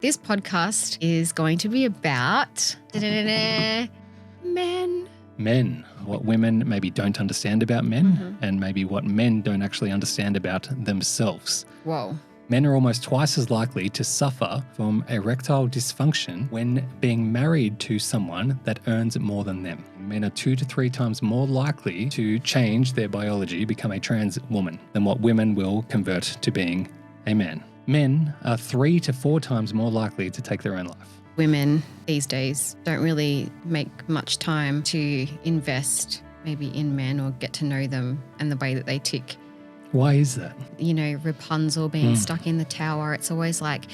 This podcast is going to be about men. Men, what women maybe don't understand about men and maybe what men don't actually understand about themselves. Whoa. Men are almost twice as likely to suffer from erectile dysfunction when being married to someone that earns more than them. Men are 2 to 3 times more likely to change their biology, become a trans woman, than what women will convert to being a man. Men are 3 to 4 times more likely to take their own life. Women these days don't really make much time to invest maybe in men or get to know them and the way that they tick. Why is that? You know, Rapunzel being stuck in the tower. It's always like,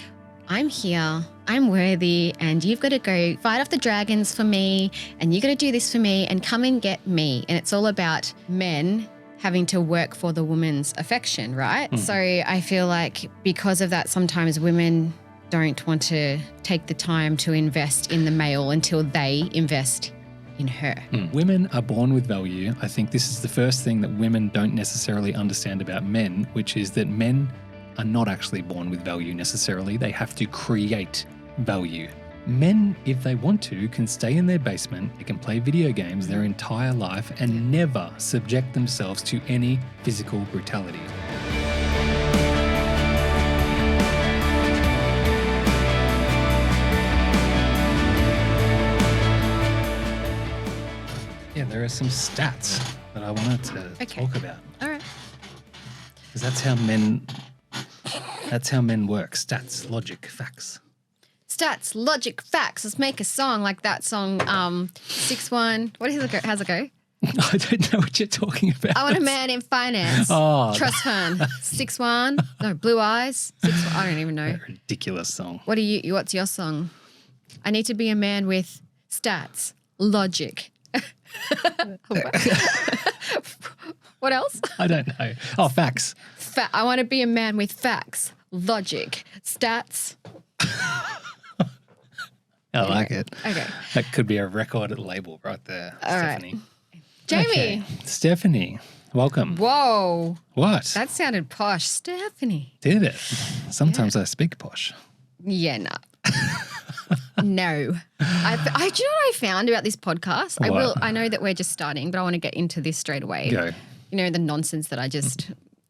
I'm here, I'm worthy, and you've got to go fight off the dragons for me, and you got to do this for me, and come and get me. And it's all about men having to work for the woman's affection, right? So I feel like because of that, sometimes women don't want to take the time to invest in the male until they invest in her. Women are born with value. I think this is the first thing that women don't necessarily understand about men, which is that men are not actually born with value necessarily. They have to create value. Men, if they want to, can stay in their basement, they can play video games their entire life and never subject themselves to any physical brutality. Yeah, there are some stats that I wanted to talk about. All right. Because that's how men work. Stats, logic, facts. Stats, logic, facts. Let's make a song like that song, 6-1. What is it go? How's it go? I don't know what you're talking about. I want a man in finance. Oh, Trust fund. 6-1. No, Blue Eyes. 6-1. I don't even know. Ridiculous song. What's your song? I need to be a man with stats, logic. What else? I don't know. Oh, facts. I want to be a man with facts, logic, stats. I like it. Okay. That could be a record label right there, All Stephanie. right. Jamie. Okay. Stephanie, welcome. Whoa. What? That sounded posh. Stephanie. Did it? Sometimes I speak posh. Yeah, no. No. Do you know what I found about this podcast? What? I know that we're just starting, but I want to get into this straight away. Go. You know, the nonsense that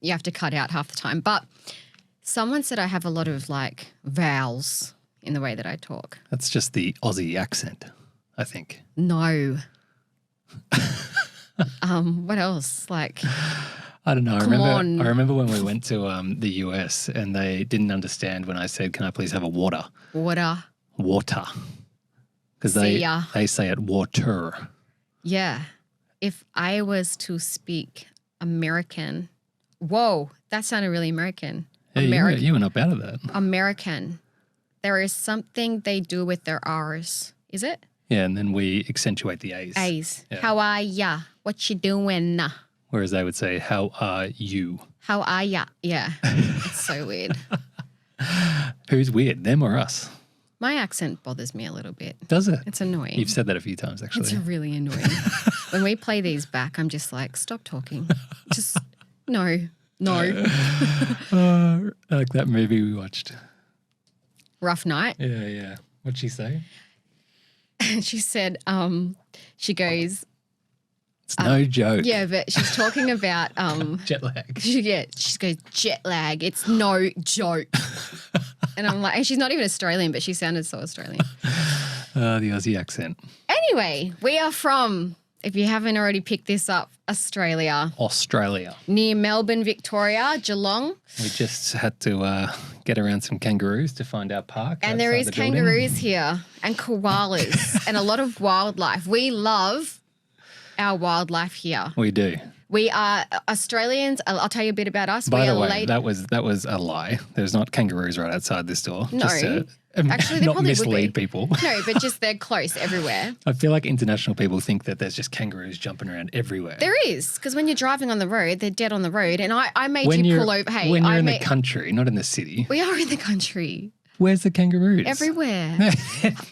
you have to cut out half the time. But someone said I have a lot of like vowels in the way that I talk. That's just the Aussie accent, I think. No. What else? Like, I don't know. on. I remember when we went to the US and they didn't understand when I said, "Can I please have a water?" water. Water. Because they say it water. Yeah. If I was to speak American, whoa, that sounded really American. Yeah, you were not bad at that. American. There is something they do with their R's. Is it? Yeah, and then we accentuate the A's. A's. Yeah. How are ya? What you doing? Whereas they would say, "How are you?" How are ya? Yeah. It's so weird. Who's weird, them or us? My accent bothers me a little bit. Does it? It's annoying. You've said that a few times, actually. It's really annoying. When we play these back, I'm just like, stop talking. Just, no. Like that movie we watched. Rough Night. Yeah. What'd she say? She said, she goes. It's no joke. Yeah, but she's talking about. Jet lag. She goes, jet lag. It's no joke. And I'm like, and she's not even Australian, but she sounded so Australian. The Aussie accent. Anyway, we are from, if you haven't already picked this up, Australia. Near Melbourne, Victoria, Geelong. We just had to get around some kangaroos to find our park. And there is kangaroos here and koalas and a lot of wildlife. We love our wildlife here. We do. We are Australians. I'll tell you a bit about us. By the way, that was a lie. There's not kangaroos right outside this door. No. Just to, actually, they not probably mislead would be. people. No, but just they're close everywhere. I feel like international people think that there's just kangaroos jumping around everywhere. There is, because when you're driving on the road, they're dead on the road. And I made you pull over. Hey, when you're in the country, not in the city. We are in the country. Where's the kangaroos? Everywhere.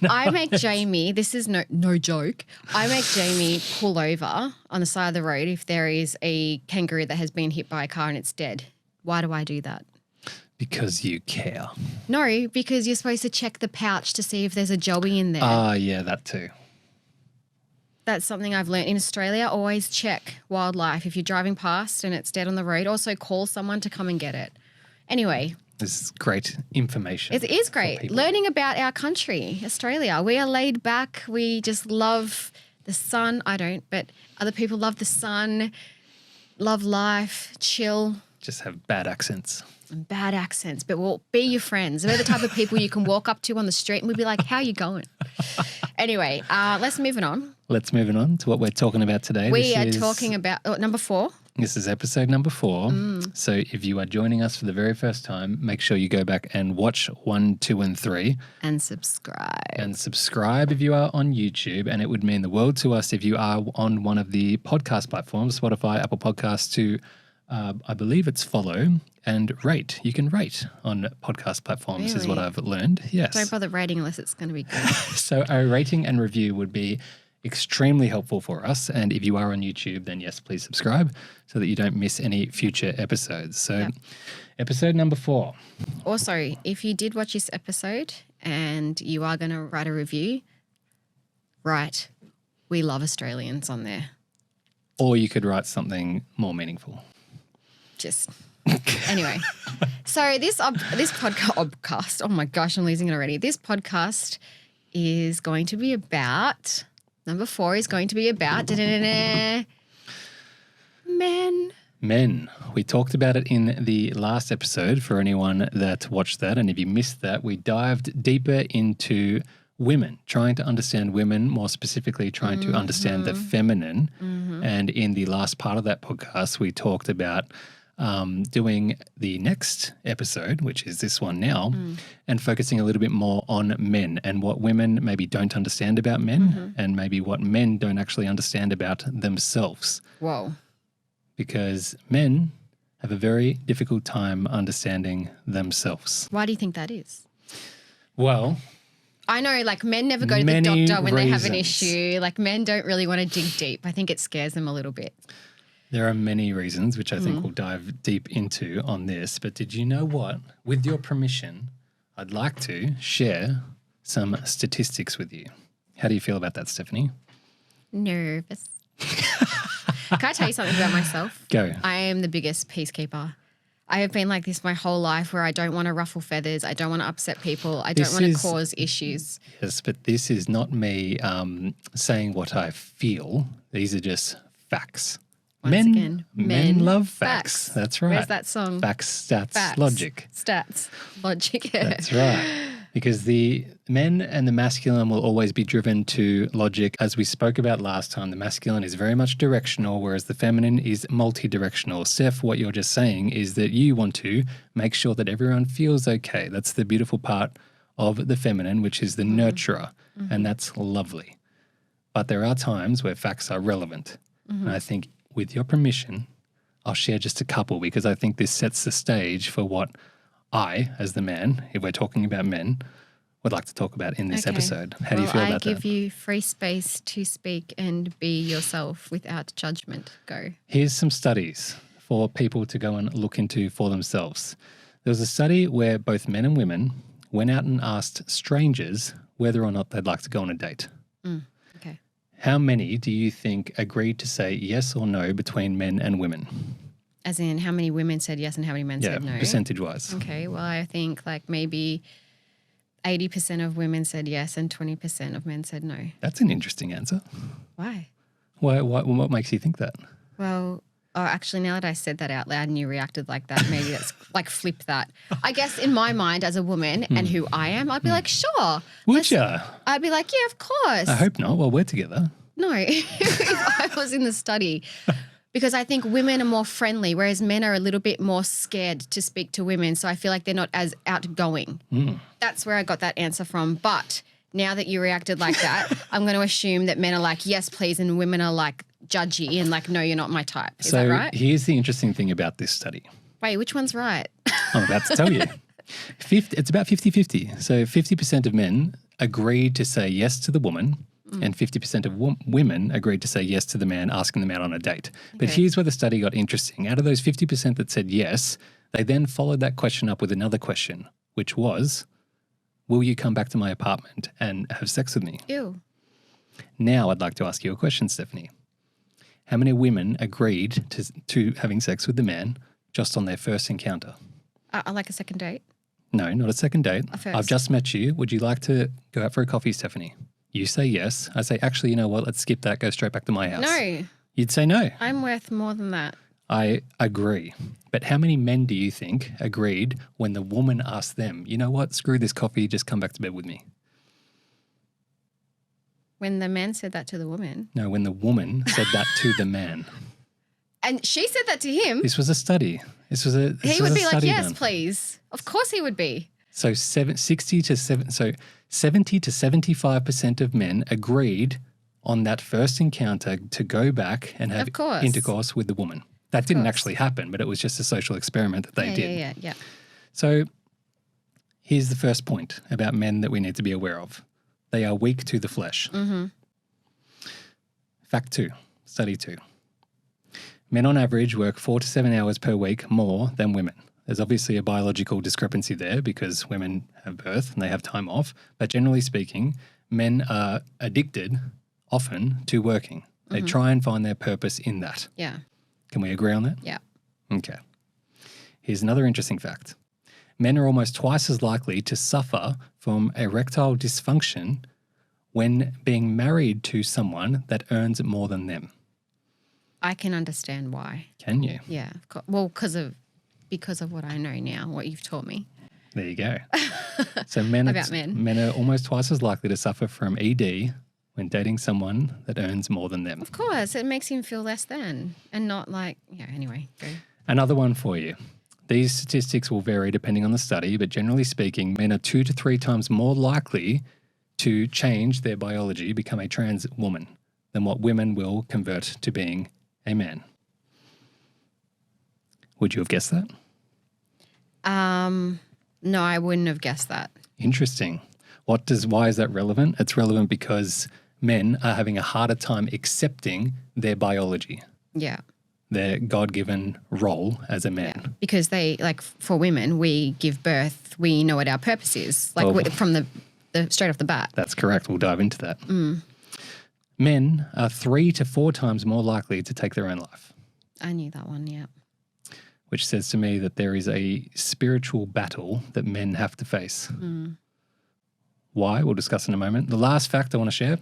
I make Jamie, this is no joke, I make Jamie pull over on the side of the road if there is a kangaroo that has been hit by a car and it's dead. Why do I do that? Because you care. No, because you're supposed to check the pouch to see if there's a joey in there. Yeah, that too. That's something I've learned in Australia. Always check wildlife. If you're driving past and it's dead on the road, also call someone to come and get it. Anyway. This is great information. It is great. Learning about our country, Australia. We are laid back. We just love the sun. I don't, but other people love the sun, love life, chill. Just have bad accents. Bad accents, but we'll be your friends. We're the type of people you can walk up to on the street and we'll be like, how you going? Anyway, let's move it on. Let's move it on to what we're talking about today. We are talking about number 4. This is episode number 4. So if you are joining us for the very first time, make sure you go back and watch 1, 2, and 3. And subscribe. And subscribe if you are on YouTube. And it would mean the world to us if you are on one of the podcast platforms, Spotify, Apple Podcasts, to I believe it's follow and rate. You can rate on podcast platforms is what I've learned. Yes. Don't bother rating unless it's going to be good. So a rating and review would be extremely helpful for us. And if you are on YouTube, then yes, please subscribe so that you don't miss any future episodes. So episode number 4. Also, if you did watch this episode and you are going to write a review, write, we love Australians on there. Or you could write something more meaningful. Just anyway. So this podcast, oh my gosh, I'm losing it already. This podcast is going to be about, number 4 is going to be about men. Men. We talked about it in the last episode for anyone that watched that. And if you missed that, we dived deeper into women, trying to understand women, more specifically trying to understand the feminine. And in the last part of that podcast, we talked about doing the next episode, which is this one now, and focusing a little bit more on men and what women maybe don't understand about men and maybe what men don't actually understand about themselves. Whoa. Because men have a very difficult time understanding themselves. Why do you think that is? Well, I know, like, men never go to the doctor when they have an issue. Like, men don't really want to dig deep. I think it scares them a little bit. There are many reasons, which I think we'll dive deep into on this. But did you know what? With your permission, I'd like to share some statistics with you. How do you feel about that, Stephanie? Nervous. Can I tell you something about myself? Go. I am the biggest peacekeeper. I have been like this my whole life where I don't want to ruffle feathers. I don't want to upset people. I don't want to cause issues. Yes, but this is not me saying what I feel. These are just facts. Men love facts. That's right. Where's that song? Facts, stats, logic. Stats, logic. That's right. Because the men and the masculine will always be driven to logic. As we spoke about last time, the masculine is very much directional, whereas the feminine is multi-directional. Steph, what you're just saying is that you want to make sure that everyone feels okay. That's the beautiful part of the feminine, which is the nurturer, and that's lovely. But there are times where facts are relevant. And I think with your permission, I'll share just a couple because I think this sets the stage for what I, as the man, if we're talking about men, would like to talk about in this episode. How do you feel about that? I give you free space to speak and be yourself without judgment. Go. Here's some studies for people to go and look into for themselves. There was a study where both men and women went out and asked strangers whether or not they'd like to go on a date. Okay. How many do you think agreed to say yes or no between men and women? As in how many women said yes and how many men said no? Yeah, percentage-wise. Okay, well, I think like maybe 80% of women said yes and 20% of men said no. That's an interesting answer. Why? What makes you think that? Well, actually, now that I said that out loud and you reacted like that, maybe that's like flip that. I guess in my mind as a woman and who I am, I'd be like, sure. Would you? I'd be like, yeah, of course. I hope not. Well, we're together. No, if I was in the study. Because I think women are more friendly, whereas men are a little bit more scared to speak to women. So I feel like they're not as outgoing. That's where I got that answer from. But now that you reacted like that, I'm going to assume that men are like, yes, please, and women are like judgy and like, no, you're not my type. Is that right? Here's the interesting thing about this study. Wait, which one's right? I'm about to tell you. It's about 50-50. So 50% of men agreed to say yes to the woman and 50% of women agreed to say yes to the man asking them out on a date. But here's where the study got interesting. Out of those 50% that said yes, They then followed that question up with another question, which was, will you come back to my apartment and have sex with me? Ew. Now I'd like to ask you a question, Stephanie. How many women agreed to having sex with the man just on their first encounter? I like a second date. No, not a second date. A first. I've just met you. Would you like to go out for a coffee, Stephanie? You say yes. I say, actually, you know what? Let's skip that. Go straight back to my house. No. You'd say no. I'm worth more than that. I agree. But how many men do you think agreed when the woman asked them, you know what? Screw this coffee. Just come back to bed with me. When the man said that to the woman. No, when the woman said that to the man. And she said that to him. This was a study. He would be like, yes, please. Of course he would be. So 70 to 75% of men agreed on that first encounter to go back and have intercourse with the woman. That didn't actually happen, but it was just a social experiment that they did. Yeah. So here's the first point about men that we need to be aware of. They are weak to the flesh. Mm-hmm. Fact 2, study 2. Men on average work 4 to 7 hours per week more than women. There's obviously a biological discrepancy there because women have birth and they have time off. But generally speaking, men are addicted often to working. They try and find their purpose in that. Yeah. Can we agree on that? Yeah. Okay. Here's another interesting fact. Men are almost twice as likely to suffer from erectile dysfunction when being married to someone that earns more than them. I can understand why. Can you? Yeah. Well, because of what I know now, what you've taught me. There you go. So men are almost twice as likely to suffer from ED when dating someone that earns more than them. Of course. It makes him feel less than and not like, anyway, go. Another one for you. These statistics will vary depending on the study, but generally speaking, men are 2 to 3 times more likely to change their biology, become a trans woman, than what women will convert to being a man. Would you have guessed that? No, I wouldn't have guessed that. Interesting. Why is that relevant? It's relevant because men are having a harder time accepting their biology. Yeah. Their God-given role as a man. Yeah. Because for women, we give birth, we know what our purpose is, from the straight off the bat. That's correct. We'll dive into that. Mm. Men are 3 to 4 times more likely to take their own life. I knew that one, yeah. Which says to me that there is a spiritual battle that men have to face. Mm. Why? We'll discuss in a moment. The last fact I want to share.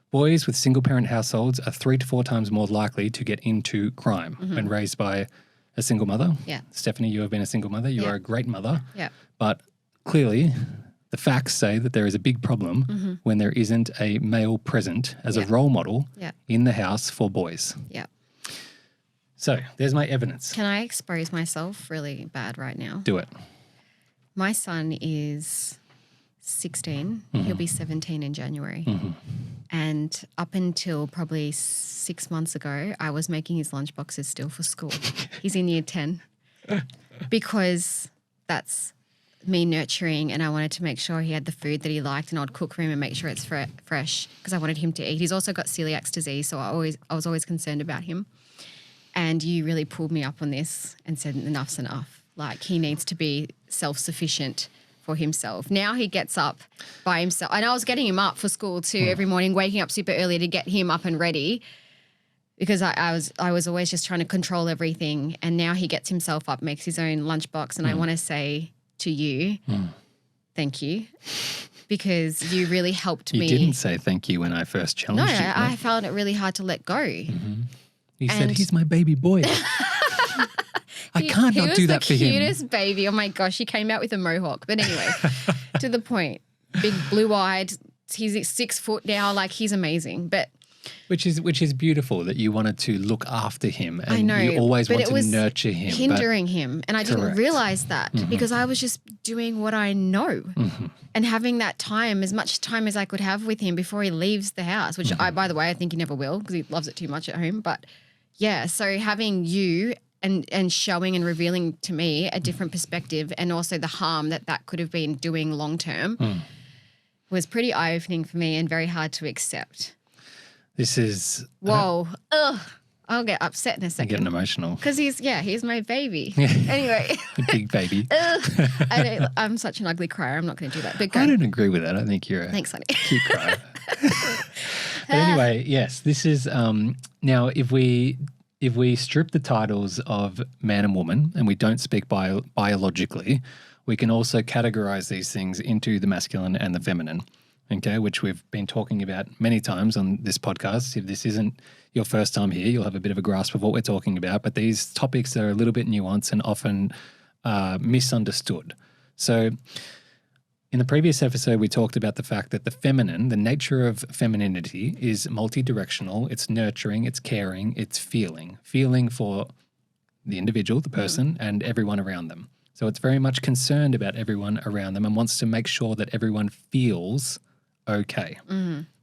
Boys with single-parent households are 3 to 4 times more likely to get into crime when raised by a single mother. Yeah. Stephanie, you have been a single mother. You are a great mother. Yeah. But clearly, the facts say that there is a big problem when there isn't a male present as a role model in the house for boys. Yeah. So there's my evidence. Can I expose myself really bad right now? Do it. My son is 16. He'll be 17 in January. And up until probably 6 months ago, I was making his lunchboxes still for school. He's in year 10 because that's me nurturing, and I wanted to make sure he had the food that he liked, and I'd cook for him and make sure it's fresh because I wanted him to eat. He's also got celiac disease, so I was always concerned about him. And you really pulled me up on this and said enough's enough. Like, he needs to be self-sufficient for himself. Now he gets up by himself. And I was getting him up for school too every morning, waking up super early to get him up and ready because I was always just trying to control everything. And now he gets himself up, makes his own lunchbox. And I want to say to you, thank you, because you really helped me. You didn't say thank you when I first challenged you. No, I found it really hard to let go. You said, he's my baby boy. I can't not do that for him. He was the cutest baby. Oh, my gosh. He came out with a mohawk. But anyway, to the point. Big blue-eyed. He's 6 foot now. Like, he's amazing. But Which is beautiful that you wanted to look after him and I know, you always want it to was nurture him. hindering him. And I didn't Correct. realize that because I was just doing what I know and having that time, as much time as I could have with him before he leaves the house, which by the way, I think he never will because he loves it too much at home. But yeah, so having you and showing and revealing to me a different perspective and also the harm that could have been doing long term was pretty eye-opening for me and very hard to accept. This is... Whoa. Ugh. I'll get upset in a You're second. getting emotional. Because he's my baby. Anyway. A big baby. I'm such an ugly crier. I'm not going to do that. But go. I don't agree with that. I think you're a Thanks, honey. cute crier. But anyway, yes, this is now if we strip the titles of man and woman and we don't speak biologically, we can also categorize these things into the masculine and the feminine, okay, which we've been talking about many times on this podcast. If this isn't your first time here, you'll have a bit of a grasp of what we're talking about, but these topics are a little bit nuanced and often misunderstood. So in the previous episode, we talked about the fact that the feminine, the nature of femininity is multi-directional. It's nurturing, it's caring, it's feeling for the individual, the person, and everyone around them. So it's very much concerned about everyone around them and wants to make sure that everyone feels okay,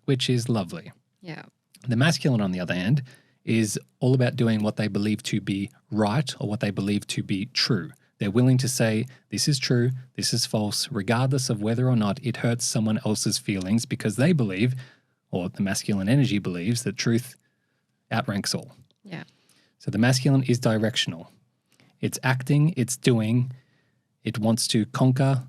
which is lovely. Yeah. The masculine, on the other hand, is all about doing what they believe to be right or what they believe to be true. They're willing to say, this is true, this is false, regardless of whether or not it hurts someone else's feelings, because they believe, or the masculine energy believes, that truth outranks all. Yeah. So the masculine is directional. It's acting, it's doing, it wants to conquer.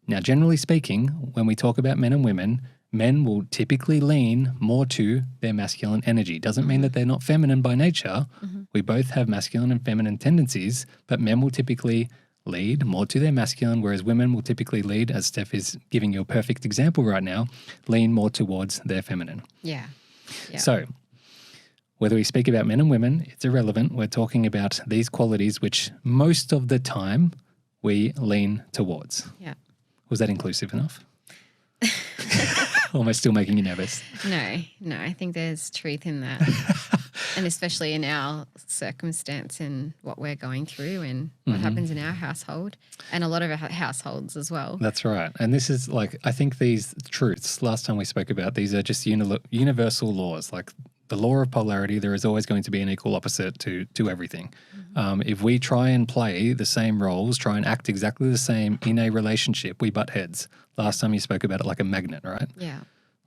Now, generally speaking, when we talk about men and women, men will typically lean more to their masculine energy. Doesn't mean that they're not feminine by nature. We both have masculine and feminine tendencies, but men will typically lead more to their masculine, whereas women will typically lead, as Steph is giving you a perfect example right now, lean more towards their feminine. Yeah. So whether we speak about men and women, it's irrelevant. We're talking about these qualities which most of the time we lean towards. Yeah. Was that inclusive enough? Or am I still making you nervous? No, I think there's truth in that. And especially in our circumstance and what we're going through and what happens in our household and a lot of our households as well. That's right. And this is like, I think these truths, last time we spoke about, these are just universal laws. Like the law of polarity, there is always going to be an equal opposite to everything. If we try and play the same roles, try and act exactly the same in a relationship, we butt heads. Last time you spoke about it like a magnet, right? Yeah.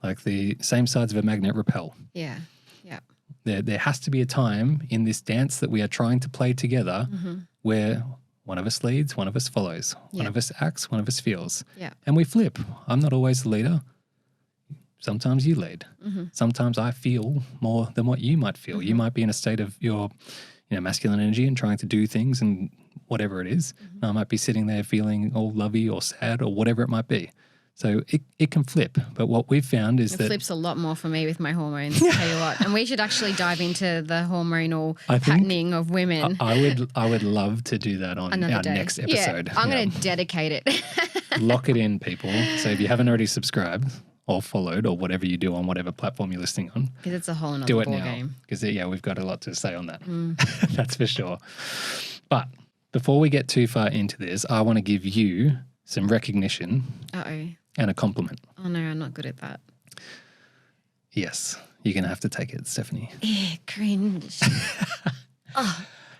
Like the same sides of a magnet repel. Yeah. There has to be a time in this dance that we are trying to play together where one of us leads, one of us follows, one of us acts, one of us feels. Yeah. And we flip. I'm not always the leader. Sometimes you lead. Sometimes I feel more than what you might feel. You might be in a state of your masculine energy and trying to do things and whatever it is. And I might be sitting there feeling all lovey or sad or whatever it might be. So it can flip. But what we've found is that... It flips a lot more for me with my hormones, I'll tell you what. And we should actually dive into the hormonal patterning of women. I would love to do that on our next episode. Yeah, I'm going to dedicate it. Lock it in, people. So if you haven't already subscribed or followed or whatever you do on whatever platform you're listening on. Because it's a whole do other it ball now. game. Because, we've got a lot to say on that. That's for sure. But before we get too far into this, I want to give you some recognition. And a compliment. Oh, no, I'm not good at that. Yes, you're going to have to take it, Stephanie. Cringe.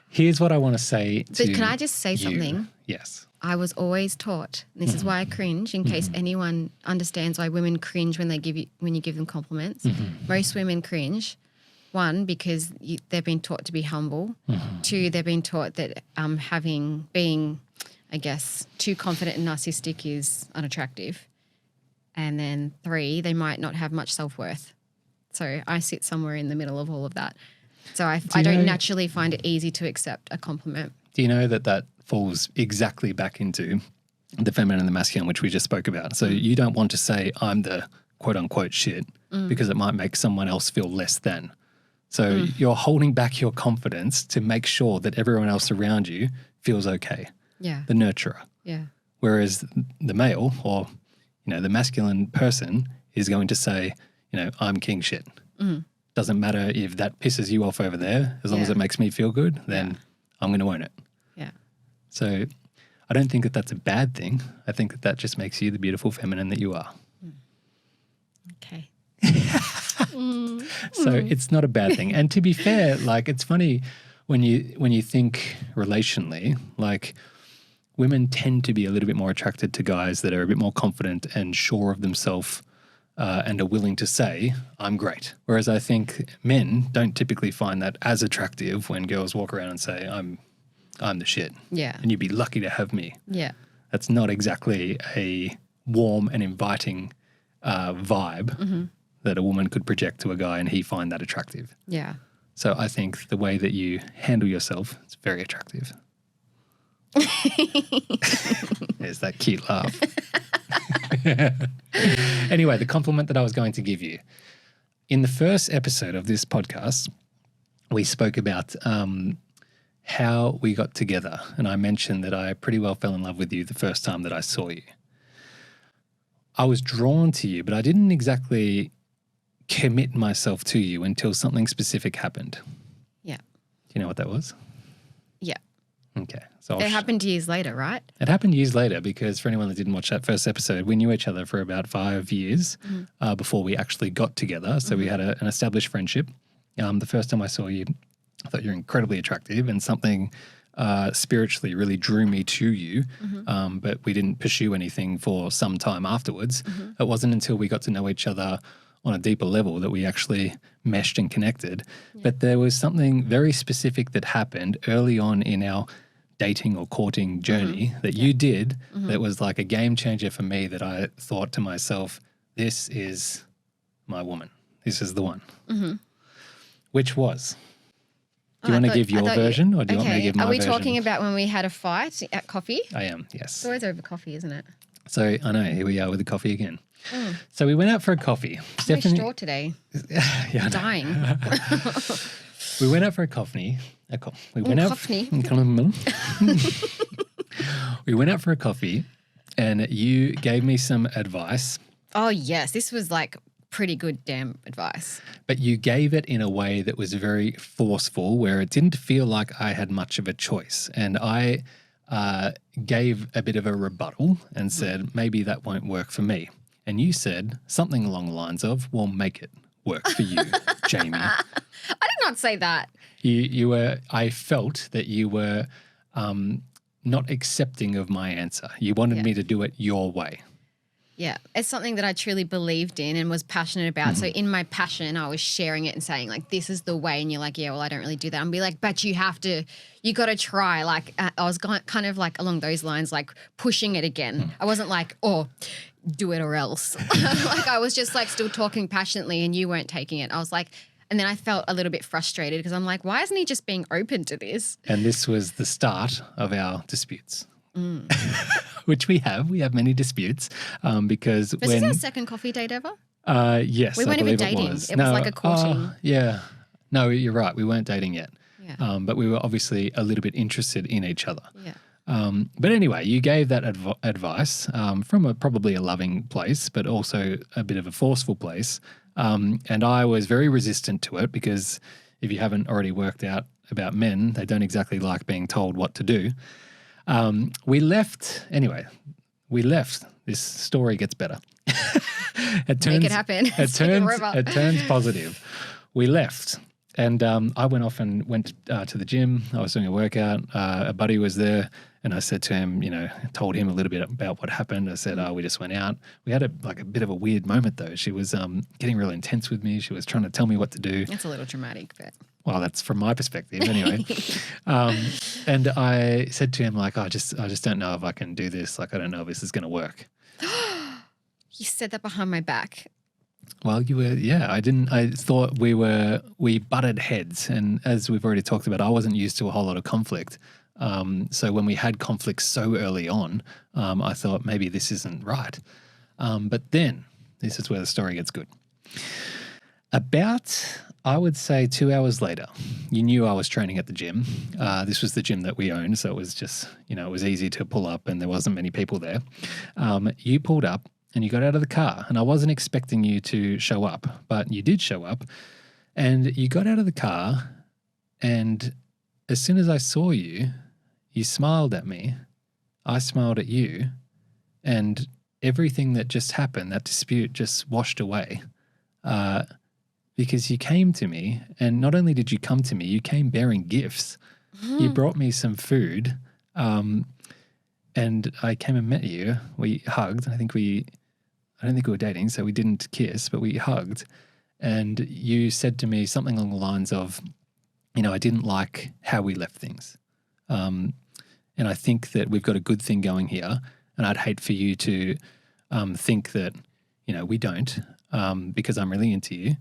Here's what I want to say to But can I just say something? Yes. I was always taught, and this is why I cringe, in case anyone understands why women cringe when you give them compliments. Most women cringe. One, because they've been taught to be humble. Two, they've been taught that being, I guess, too confident and narcissistic is unattractive. And then three, they might not have much self-worth. So I sit somewhere in the middle of all of that. So I don't naturally find it easy to accept a compliment. Do you know that falls exactly back into the feminine and the masculine, which we just spoke about? So you don't want to say, I'm the quote-unquote shit, because it might make someone else feel less than. So you're holding back your confidence to make sure that everyone else around you feels okay. Yeah. The nurturer. Yeah. Whereas the male or, the masculine person is going to say, I'm king shit. Doesn't matter if that pisses you off over there. As long as it makes me feel good, then I'm going to own it. Yeah. So I don't think that that's a bad thing. I think that just makes you the beautiful feminine that you are. Okay. So it's not a bad thing. And to be fair, like it's funny when you think relationally, like women tend to be a little bit more attracted to guys that are a bit more confident and sure of themselves and are willing to say, I'm great. Whereas I think men don't typically find that as attractive when girls walk around and say, I'm the shit. Yeah. And you'd be lucky to have me. Yeah. That's not exactly a warm and inviting vibe that a woman could project to a guy and he find that attractive. Yeah. So I think the way that you handle yourself is very attractive. There's that cute laugh. Anyway, the compliment that I was going to give you. In the first episode of this podcast, we spoke about how we got together. And I mentioned that I pretty well fell in love with you the first time that I saw you. I was drawn to you, but I didn't exactly commit myself to you until something specific happened. Yeah. Do you know what that was? Yeah. Okay. So it happened years later, right? It happened years later because for anyone that didn't watch that first episode, we knew each other for about 5 years before we actually got together. So we had an established friendship. The first time I saw you, I thought you were incredibly attractive and something spiritually really drew me to you, but we didn't pursue anything for some time afterwards. It wasn't until we got to know each other on a deeper level that we actually meshed and connected. Yeah. But there was something very specific that happened early on in our dating or courting journey that you did that was like a game changer for me, that I thought to myself, this is my woman. This is the one. Which was? Do you want to give your version or do you want me to give my version? Are we talking about when we had a fight at coffee? I am, yes. It's always over coffee, isn't it? So I know, here we are with the coffee again. So we went out for a coffee. I'm very short today. Yeah, dying. We went out for a coffee. We went out for a coffee and you gave me some advice. Oh, yes. This was like pretty good damn advice. But you gave it in a way that was very forceful, where it didn't feel like I had much of a choice. And I gave a bit of a rebuttal and said, maybe that won't work for me. And you said something along the lines of, well, make it work for you, Jamie. I did not say that. You were, I felt that you were not accepting of my answer. You wanted me to do it your way. Yeah, it's something that I truly believed in and was passionate about. So in my passion, I was sharing it and saying like, this is the way. And you're like, yeah, well, I don't really do that. And be like, but you have to, you got to try. Like I was kind of like along those lines, like pushing it again. I wasn't like, oh, do it or else. Like I was just like still talking passionately and you weren't taking it. I was like, and then I felt a little bit frustrated because I'm like, why isn't he just being open to this? And this was the start of our disputes. Which we have many disputes because this is our second coffee date ever? Yes, we weren't even dating. It was like a courting. Yeah. No, you're right. We weren't dating yet. Yeah. But we were obviously a little bit interested in each other. Yeah. But anyway, you gave that advice from probably a loving place, but also a bit of a forceful place. And I was very resistant to it because if you haven't already worked out about men, they don't exactly like being told what to do. We left. This story gets better. Make it happen. It turns positive. We left. And I went off and went to the gym. I was doing a workout. A buddy was there. And I said to him, told him a little bit about what happened. I said, we just went out. We had a bit of a weird moment though. She was getting really intense with me. She was trying to tell me what to do. That's a little dramatic, but... Well, that's from my perspective anyway. And I said to him, like, I just don't know if I can do this. Like, I don't know if this is going to work. You said that behind my back. Well, I thought we butted heads. And as we've already talked about, I wasn't used to a whole lot of conflict. So when we had conflict so early on, I thought maybe this isn't right. But then this is where the story gets good. About, I would say 2 hours later, you knew I was training at the gym. This was the gym that we owned, so it was just, it was easy to pull up and there wasn't many people there. You pulled up and you got out of the car, and I wasn't expecting you to show up, but you did show up. And you got out of the car, and as soon as I saw you, you smiled at me, I smiled at you, and everything that just happened, that dispute just washed away. Because you came to me, and not only did you come to me, you came bearing gifts. You brought me some food, and I came and met you. We hugged. I I don't think we were dating, so we didn't kiss, but we hugged. And you said to me something along the lines of, I didn't like how we left things. And I think that we've got a good thing going here. And I'd hate for you to think that, we don't, because I'm really into you.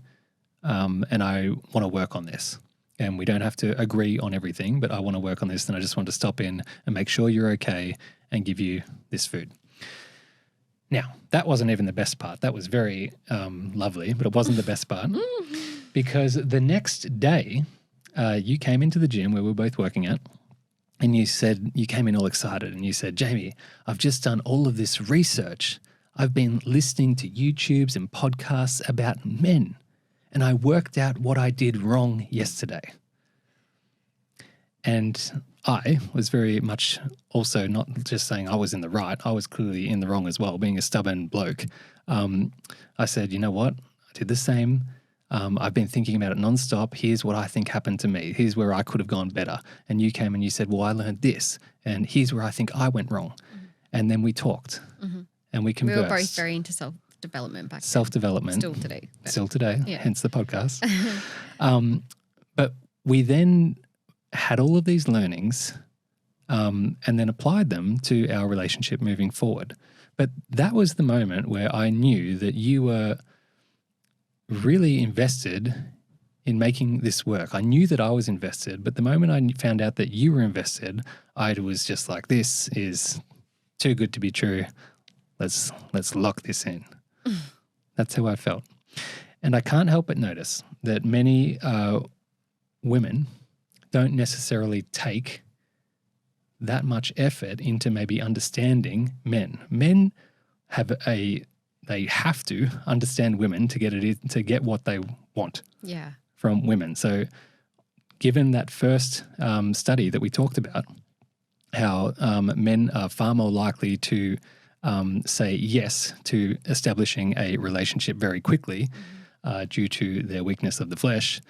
And I want to work on this. And we don't have to agree on everything, but I want to work on this. And I just want to stop in and make sure you're okay and give you this food. Now, that wasn't even the best part. That was very lovely, but it wasn't the best part because the next day you came into the gym where we were both working at and you came in all excited and you said, Jamie, I've just done all of this research. I've been listening to YouTubes and podcasts about men and I worked out what I did wrong yesterday. And I was very much also not just saying I was in the right, I was clearly in the wrong as well, being a stubborn bloke. I said, you know what, I did the same. I've been thinking about it nonstop. Here's what I think happened to me. Here's where I could have gone better. And you came and you said, well, I learned this. And here's where I think I went wrong. Mm-hmm. And then we talked and we conversed. We were both very into self-development back then. Self-development. Still today. Still today, yeah. Hence the podcast. But we then had all of these learnings and then applied them to our relationship moving forward. But that was the moment where I knew that you were really invested in making this work. I knew that I was invested, but the moment I found out that you were invested, I was just like, this is too good to be true. Let's lock this in. That's how I felt. And I can't help but notice that many women don't necessarily take that much effort into maybe understanding men. Men they have to understand women to get what they want from women. So given that first study that we talked about, how men are far more likely to say yes to establishing a relationship very quickly due to their weakness of the flesh,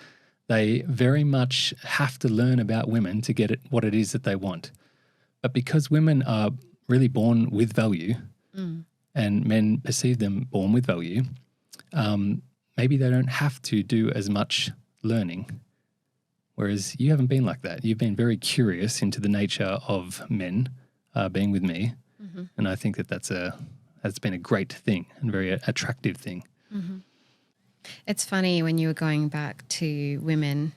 they very much have to learn about women to get what it is that they want. But because women are really born with value and men perceive them born with value, maybe they don't have to do as much learning. Whereas you haven't been like that. You've been very curious into the nature of men being with me. Mm-hmm. And I think that's been a great thing and very attractive thing. Mm-hmm. It's funny when you were going back to women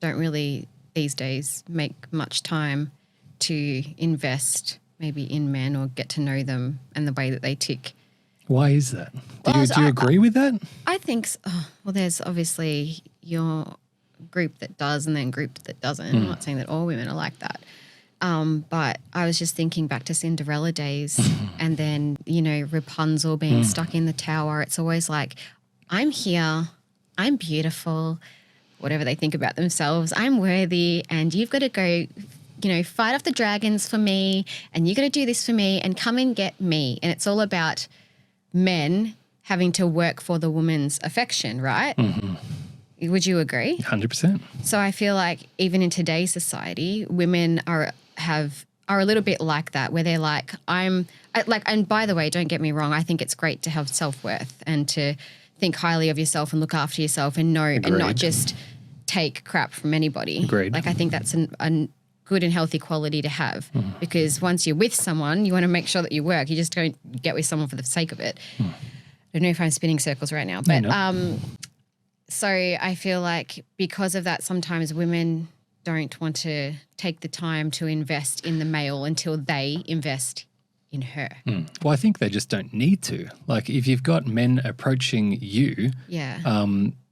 don't really these days make much time to invest maybe in men or get to know them and the way that they tick. Why is that? Do you agree with that? I think so. Well, there's obviously your group that does and then group that doesn't. I'm not saying that all women are like that. But I was just thinking back to Cinderella days and then, Rapunzel being stuck in the tower. It's always like, I'm here, I'm beautiful, whatever they think about themselves, I'm worthy, and you've got to go, fight off the dragons for me, and you got to do this for me, and come and get me. And it's all about men having to work for the woman's affection, right? Mm-hmm. Would you agree? 100%. So I feel like even in today's society, women are a little bit like that, where they're like, and by the way, don't get me wrong, I think it's great to have self-worth and to think highly of yourself and look after yourself and and not just take crap from anybody. Agreed. Like I think that's a good and healthy quality to have because once you're with someone, you want to make sure that you work. You just don't get with someone for the sake of it. I don't know if I'm spinning circles right now, but so I feel like because of that, sometimes women don't want to take the time to invest in the male until they invest in her. Well, I think they just don't need to. Like if you've got men approaching you,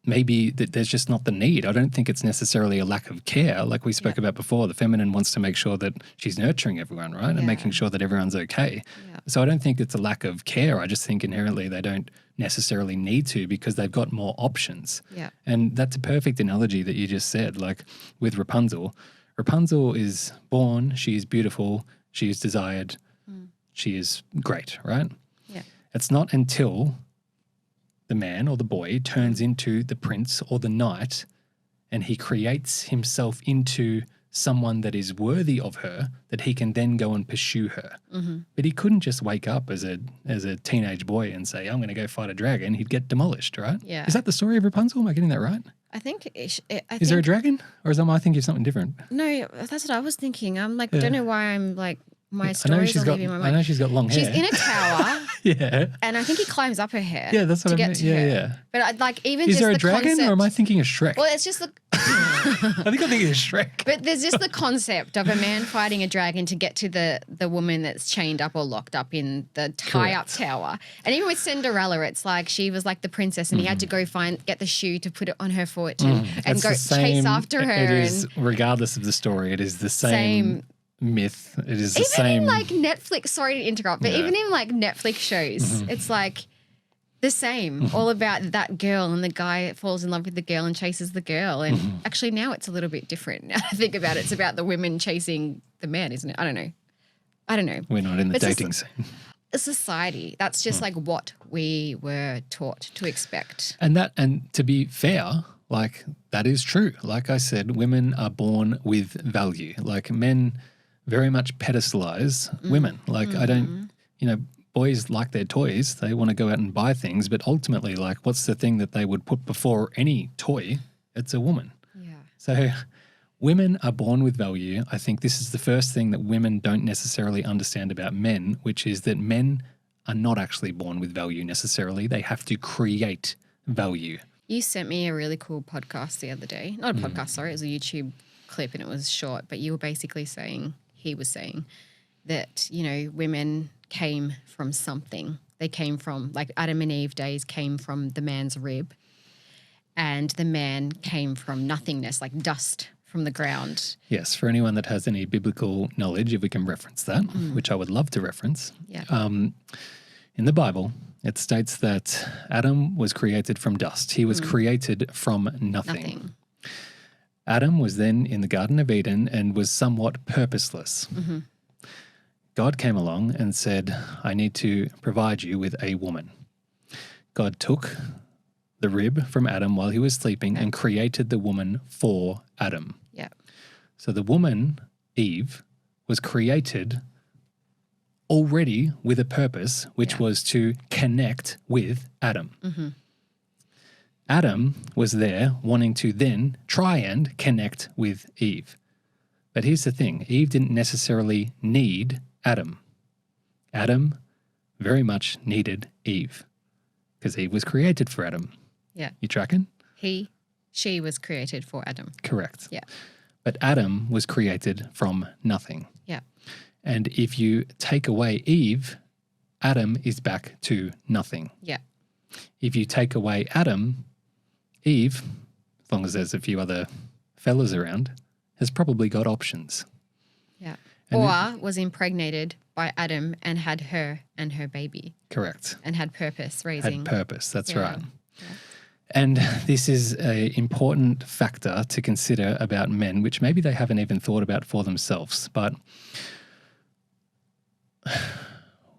maybe there's just not the need. I don't think it's necessarily a lack of care. Like we spoke about before, the feminine wants to make sure that she's nurturing everyone, right? And making sure that everyone's okay. Yeah. So I don't think it's a lack of care. I just think inherently they don't necessarily need to because they've got more options. Yeah. And that's a perfect analogy that you just said. Like with Rapunzel, Rapunzel is born, she is beautiful, she is desired, she is great, right? Yeah. It's not until the man or the boy turns into the prince or the knight and he creates himself into someone that is worthy of her, that he can then go and pursue her. Mm-hmm. But he couldn't just wake up as a teenage boy and say, I'm going to go fight a dragon. He'd get demolished, right? Yeah. Is that the story of Rapunzel? Am I getting that right? I think. Is there a dragon? Or am I thinking of something different? No, that's what I was thinking. I'm like, I don't know why I'm like, my I know stories are leaving my mind. I know she's got long hair. She's in a tower. Yeah. And I think he climbs up her hair. Yeah, that's what to I get mean. to Yeah, her. yeah. But I'd like even Is just there a the dragon concept, or am I thinking of Shrek? Well, it's just the. I think I'm thinking of Shrek. But there's just the concept of a man fighting a dragon to get to the woman that's chained up or locked up in the tie-up tower. And even with Cinderella, it's like she was like the princess and he had to go get the shoe to put it on her foot and go chase after her. It is, regardless of the story, it is the same myth. It is the same. Even in like Netflix, sorry to interrupt, but even in like Netflix shows, it's like the same, all about that girl and the guy falls in love with the girl and chases the girl. And actually now it's a little bit different. Now I think about it, it's about the women chasing the man, isn't it? I don't know. We're not in the dating scene. A society, that's just like what we were taught to expect. And to be fair, like that is true. Like I said, women are born with value. Like men very much pedestalize women. Like I don't, boys like their toys. They want to go out and buy things, but ultimately, like, what's the thing that they would put before any toy? It's a woman. Yeah. So women are born with value. I think this is the first thing that women don't necessarily understand about men, which is that men are not actually born with value necessarily. They have to create value. You sent me a really cool podcast the other day. Not a podcast, sorry. It was a YouTube clip and it was short, but you were basically saying, he was saying that, women came from something. They came from, like Adam and Eve days came from the man's rib, and the man came from nothingness, like dust from the ground. Yes, for anyone that has any biblical knowledge, if we can reference that, which I would love to reference. Yeah. In the Bible, it states that Adam was created from dust. He was created from nothing. Adam was then in the Garden of Eden and was somewhat purposeless. God came along and said, I need to provide you with a woman. God took the rib from Adam while he was sleeping and created the woman for Adam. Yeah. So the woman, Eve, was created already with a purpose, which was to connect with Adam. Adam was there wanting to then try and connect with Eve. But here's the thing, Eve didn't necessarily need Adam. Adam very much needed Eve because Eve was created for Adam. Yeah. You tracking? She was created for Adam. Correct. Yeah. But Adam was created from nothing. Yeah. And if you take away Eve, Adam is back to nothing. Yeah. If you take away Adam, Eve, as long as there's a few other fellas around, has probably got options. Yeah. And or was impregnated by Adam and had her and her baby. Correct. And had purpose raising. Had purpose, that's right. Yeah. And this is an important factor to consider about men, which maybe they haven't even thought about for themselves. But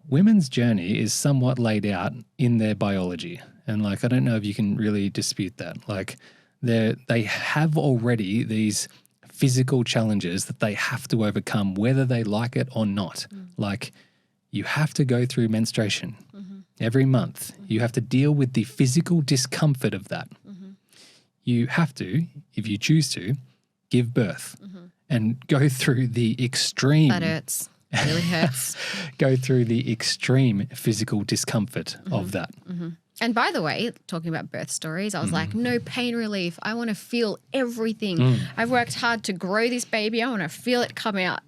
women's journey is somewhat laid out in their biology. And I don't know if you can really dispute that. They have already these physical challenges that they have to overcome, whether they like it or not. You have to go through menstruation every month. You have to deal with the physical discomfort of that. You have to, if you choose to, give birth and go through the extreme. That hurts. It really hurts. Go through the extreme physical discomfort of that. And by the way, talking about birth stories, I was like, no pain relief. I want to feel everything. I've worked hard to grow this baby. I want to feel it come out.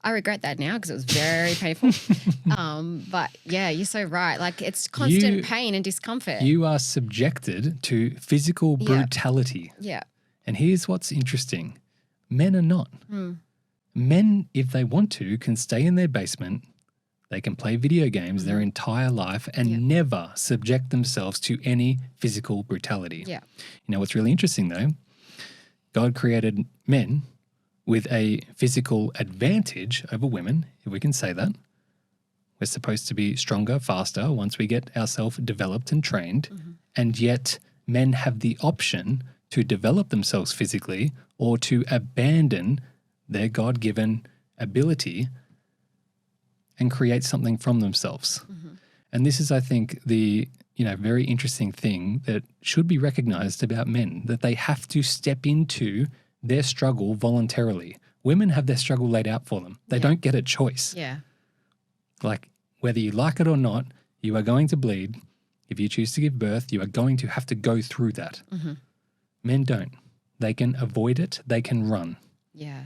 I regret that now because it was very painful. But yeah, you're so right. It's constant pain and discomfort. You are subjected to physical brutality. Yeah. And here's what's interesting. Men are not. Men, if they want to, can stay in their basement. They can play video games their entire life and never subject themselves to any physical brutality. Yeah. You know what's really interesting though? God created men with a physical advantage over women, if we can say that. We're supposed to be stronger, faster once we get ourselves developed and trained. And yet men have the option to develop themselves physically or to abandon their God-given ability and create something from themselves. Mm-hmm. And this is, I think, the very interesting thing that should be recognized about men, that they have to step into their struggle voluntarily. Women have their struggle laid out for them. They don't get a choice. Yeah. Like, whether you like it or not, you are going to bleed. If you choose to give birth, you are going to have to go through that. Mm-hmm. Men don't. They can avoid it. They can run. Yeah.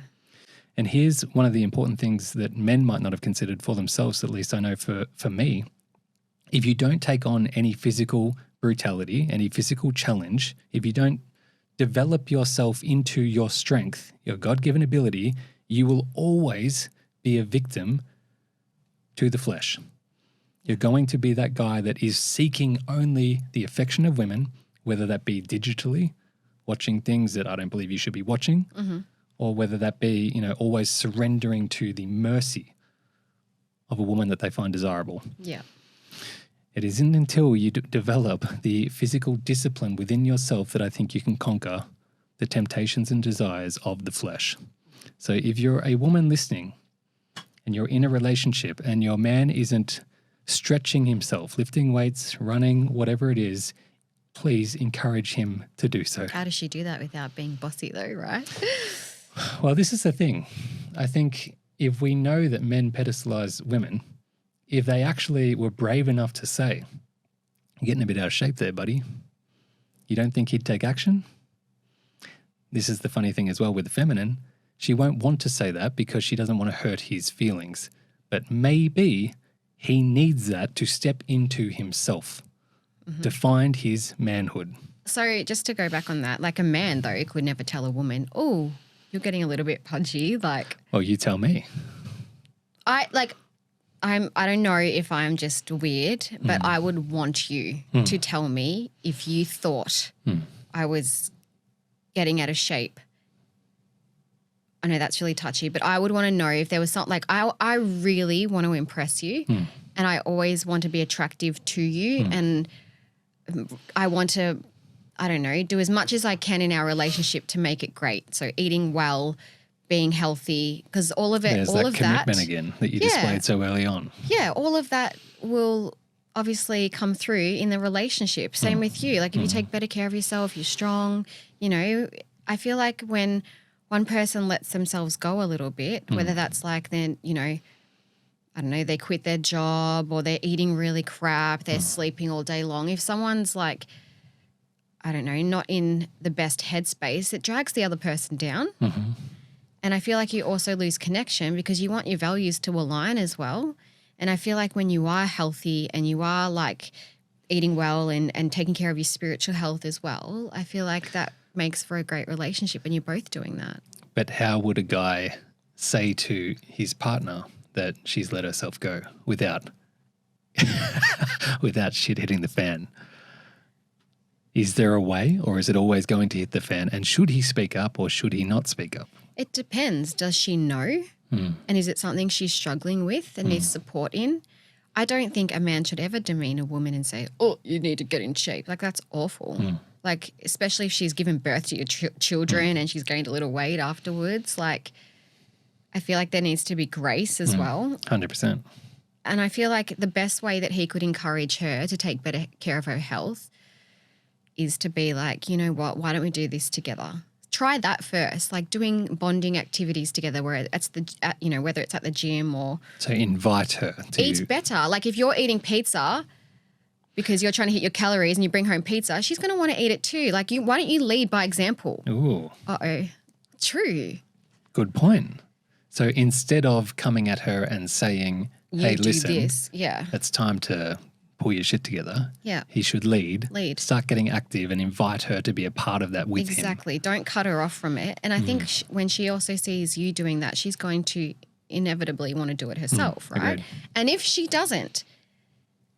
And here's one of the important things that men might not have considered for themselves, at least I know for me. If you don't take on any physical brutality, any physical challenge, if you don't develop yourself into your strength, your God-given ability, you will always be a victim to the flesh. You're going to be that guy that is seeking only the affection of women, whether that be digitally, watching things that I don't believe you should be watching, or whether that be, always surrendering to the mercy of a woman that they find desirable. Yeah. It isn't until you develop the physical discipline within yourself that I think you can conquer the temptations and desires of the flesh. So if you're a woman listening and you're in a relationship and your man isn't stretching himself, lifting weights, running, whatever it is, please encourage him to do so. How does she do that without being bossy though, right? Well, this is the thing. I think if we know that men pedestalize women, if they actually were brave enough to say, you're getting a bit out of shape there, buddy. You don't think he'd take action? This is the funny thing as well with the feminine. She won't want to say that because she doesn't want to hurt his feelings. But maybe he needs that to step into himself, to find his manhood. So just to go back on that, like a man though could never tell a woman, oh, you're getting a little bit pudgy. Like, well, you tell me. I don't know if I'm just weird, but I would want you to tell me if you thought I was getting out of shape. I know that's really touchy, but I would want to know if there was something like I really want to impress you and I always want to be attractive to you and I want to, I don't know, do as much as I can in our relationship to make it great. So eating well, being healthy, because all of it, there's all that of commitment that again that you displayed so early on. Yeah, all of that will obviously come through in the relationship. Same with you. Like if you take better care of yourself, you're strong, I feel like when one person lets themselves go a little bit, whether that's like then, I don't know, they quit their job or they're eating really crap, they're sleeping all day long. If someone's like, I don't know, not in the best headspace, it drags the other person down. And I feel like you also lose connection because you want your values to align as well. And I feel like when you are healthy and you are like eating well and taking care of your spiritual health as well, I feel like that makes for a great relationship and you're both doing that. But how would a guy say to his partner that she's let herself go without shit hitting the fan? Is there a way, or is it always going to hit the fan? And should he speak up or should he not speak up? It depends. Does she know? And is it something she's struggling with and needs support in? I don't think a man should ever demean a woman and say, oh, you need to get in shape. Like that's awful. Like especially if she's given birth to your children and she's gained a little weight afterwards. Like I feel like there needs to be grace as well. 100%. And I feel like the best way that he could encourage her to take better care of her health is to be like, you know what, why don't we do this together? Try that first, like doing bonding activities together where it's whether it's at the gym or. So invite her to. Eat better. Like if you're eating pizza because you're trying to hit your calories and you bring home pizza, she's going to want to eat it too. Like why don't you lead by example? Ooh. Uh-oh. True. Good point. So instead of coming at her and saying, hey, listen, it's time to pull your shit together. Yeah. He should lead. Start getting active and invite her to be a part of that with him. Exactly. Don't cut her off from it. And I think when she also sees you doing that, she's going to inevitably want to do it herself, right? Agreed. And if she doesn't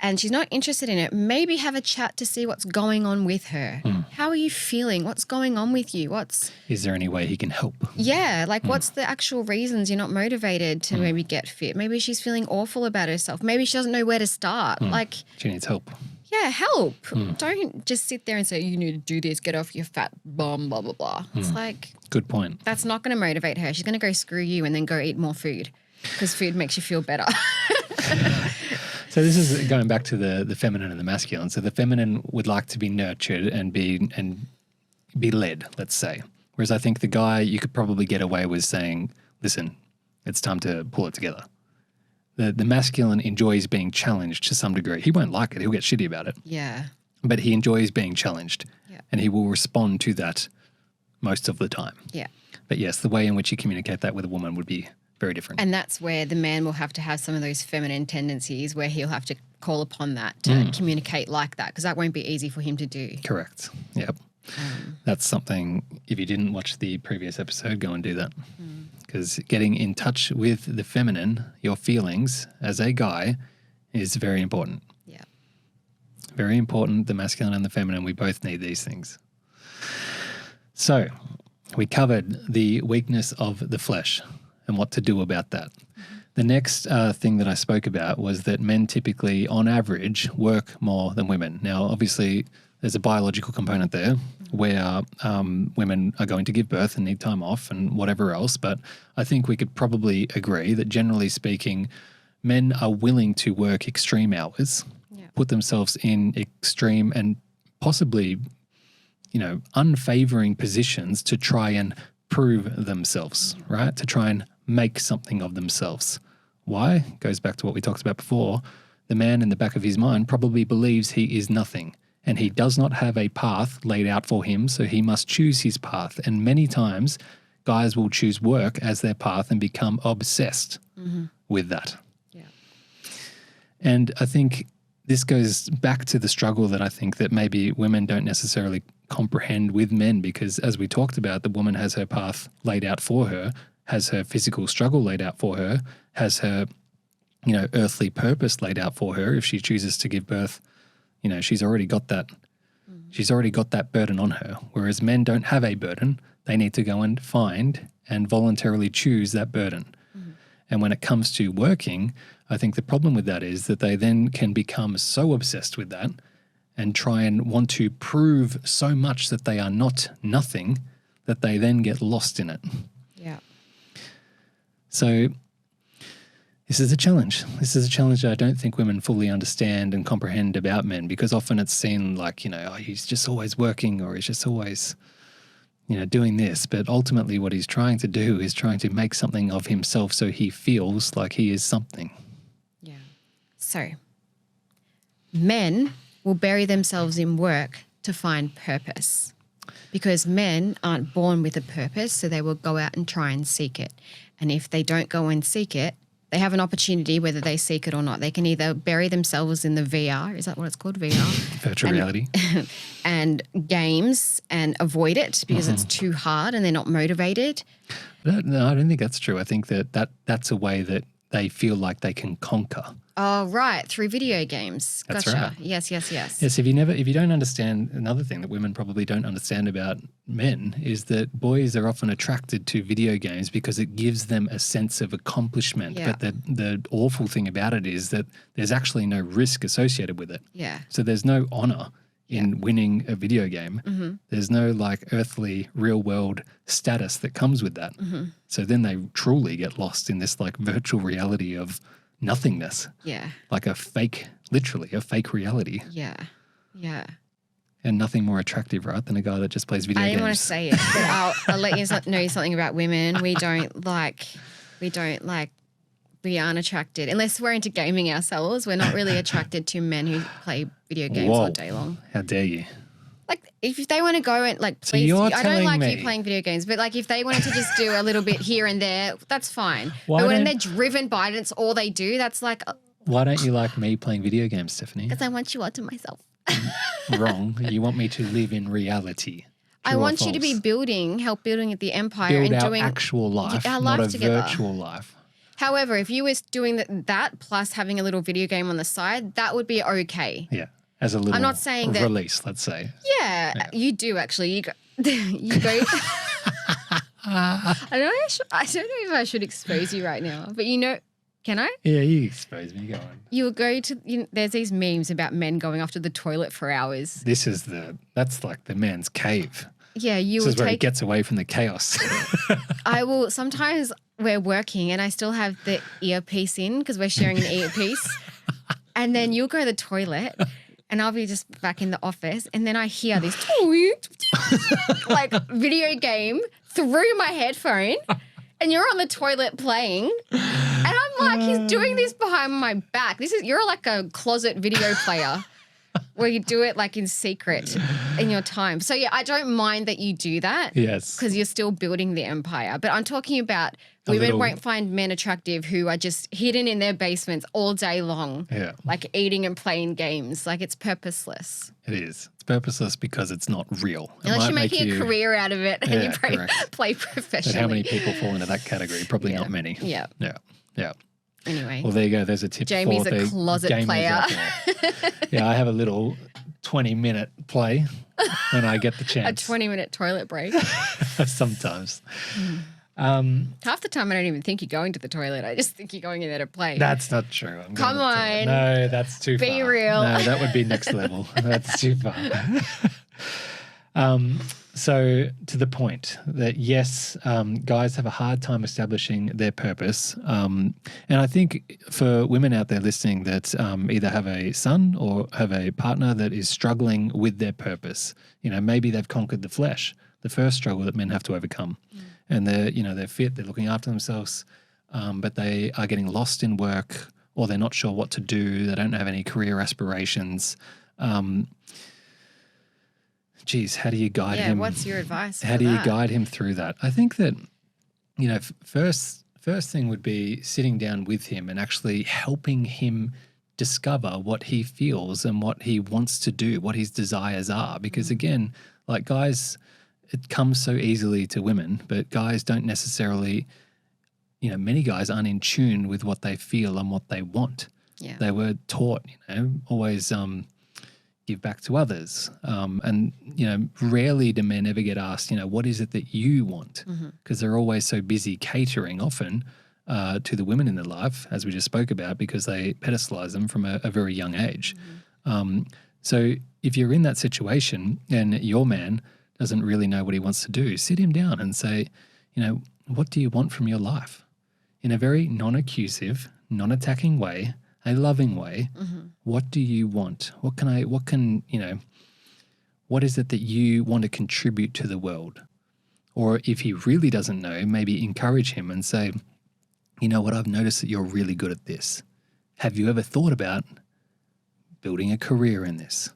and she's not interested in it, maybe have a chat to see what's going on with her. How are you feeling? What's going on with you? Is there any way he can help? Yeah, like what's the actual reasons you're not motivated to maybe get fit? Maybe she's feeling awful about herself. Maybe she doesn't know where to start. Like she needs help. Yeah, help. Don't just sit there and say, you need to do this, get off your fat bum, blah, blah, blah. It's like, good point. That's not going to motivate her. She's going to go screw you and then go eat more food because food makes you feel better. So this is going back to the feminine and the masculine. So the feminine would like to be nurtured and be led, let's say. Whereas I think the guy, you could probably get away with saying, listen, it's time to pull it together. The masculine enjoys being challenged to some degree. He won't like it. He'll get shitty about it. Yeah. But he enjoys being challenged. Yeah. And he will respond to that most of the time. Yeah. But yes, the way in which you communicate that with a woman would be very different. And that's where the man will have to have some of those feminine tendencies where he'll have to call upon that to communicate like that because that won't be easy for him to do. Correct. Yep. That's something, if you didn't watch the previous episode, go and do that. Because getting in touch with the feminine, your feelings as a guy, is very important. Yeah. Very important. The masculine and the feminine, we both need these things. So we covered the weakness of the flesh and what to do about that. The next thing that I spoke about was that men typically, on average, work more than women. Now, obviously, there's a biological component there where women are going to give birth and need time off and whatever else. But I think we could probably agree that generally speaking, men are willing to work extreme hours, put themselves in extreme and possibly, unfavoring positions to try and prove themselves, right? To try and make something of themselves. Why? Goes back to what we talked about before. The man in the back of his mind probably believes he is nothing. And he does not have a path laid out for him, so he must choose his path. And many times, guys will choose work as their path and become obsessed with that. Yeah. And I think this goes back to the struggle that I think that maybe women don't necessarily comprehend with men because, as we talked about, the woman has her path laid out for her, has her physical struggle laid out for her, has her, earthly purpose laid out for her. If she chooses to give birth, she's already got that. She's already got that burden on her. Whereas men don't have a burden. They need to go and find and voluntarily choose that burden. And when it comes to working, I think the problem with that is that they then can become so obsessed with that and try and want to prove so much that they are not nothing that they then get lost in it. Yeah. So this is a challenge. This is a challenge that I don't think women fully understand and comprehend about men because often it's seen like, he's just always working or he's just always, doing this. But ultimately what he's trying to do is trying to make something of himself so he feels like he is something. Yeah. So men will bury themselves in work to find purpose because men aren't born with a purpose, so they will go out and try and seek it. And if they don't go and seek it, they have an opportunity whether they seek it or not. They can either bury themselves in the VR, is that what it's called, VR? Virtual reality. And games and avoid it because it's too hard and they're not motivated. No, I don't think that's true. I think that's a way that they feel like they can conquer. Oh, right, through video games. That's gotcha. right. Yes. Yes, if you don't understand, another thing that women probably don't understand about men is that boys are often attracted to video games because it gives them a sense of accomplishment. Yeah. But the awful thing about it is that there's actually no risk associated with it. Yeah. So there's no honor in winning a video game. There's no earthly real world status that comes with that. So then they truly get lost in this virtual reality of nothingness. Yeah. Like literally a fake reality. Yeah. Yeah. And nothing more attractive, right, than a guy that just plays video games. I didn't want to say it, but I'll let you know something about women. We aren't attracted, unless we're into gaming ourselves, we're not really attracted to men who play video games all day long. How dare you? If they want to go and please, I don't like you playing video games, but if they wanted to just do a little bit here and there, that's fine. But when they're driven by it, it's all they do. That's why don't you like me playing video games, Stephanie? Because I want you all to myself. Wrong. You want me to live in reality. I want you to be help building the empire Build and our doing actual life, our not life a together. virtual life. However, if you was doing that plus having a little video game on the side, that would be okay. Yeah, as a little I'm not saying that release, let's say. Yeah, you do actually. You go. I don't know if I should expose you right now, but Can I? Yeah, you expose me. Go on. You'll go to, there's these memes about men going off to the toilet for hours. That's like the man's cave. Yeah, This is where he gets away from the chaos. I will, sometimes we're working and I still have the earpiece in because we're sharing an earpiece. And then you'll go to the toilet and I'll be just back in the office and then I hear this like video game through my headphone and you're on the toilet playing and I'm like, he's doing this behind my back. You're like a closet video player where you do it like in secret in your time. So yeah, I don't mind that you do that. Yes. Because you're still building the empire. But I'm talking about women won't find men attractive who are just hidden in their basements all day long. Yeah. Like eating and playing games. Like it's purposeless. It is. It's purposeless because it's not real. Unless you're making a career out of it and you play professionally. But how many people fall into that category? Probably not many. Yeah. Yeah. Anyway. Well, there you go. There's a tip Jamie's for the a closet player. Yeah, I have a little 20-minute play when I get the chance. A 20-minute toilet break. Sometimes. Half the time I don't even think you're going to the toilet. I just think you're going in there to play. That's not true. Come on. No, that's too far. Be real. No, that would be next level. That's too far. So to the point that yes, guys have a hard time establishing their purpose. And I think for women out there listening that either have a son or have a partner that is struggling with their purpose, maybe they've conquered the flesh, the first struggle that men have to overcome. And they're fit, they're looking after themselves, but they are getting lost in work or they're not sure what to do. They don't have any career aspirations. How do you guide him? Yeah, what's your advice? How do you guide him through that? I think that, first thing would be sitting down with him and actually helping him discover what he feels and what he wants to do, what his desires are. Because again, like guys, it comes so easily to women, but guys don't necessarily, many guys aren't in tune with what they feel and what they want. Yeah. They were taught, always give back to others. And rarely do men ever get asked, what is it that you want? Because they're always so busy catering often to the women in their life, as we just spoke about, because they pedestalize them from a very young age. So if you're in that situation and your man doesn't really know what he wants to do, sit him down and say, what do you want from your life? In a very non-accusive, non-attacking way, a loving way, what do you want? What is it that you want to contribute to the world? Or if he really doesn't know, maybe encourage him and say, I've noticed that you're really good at this. Have you ever thought about building a career in this?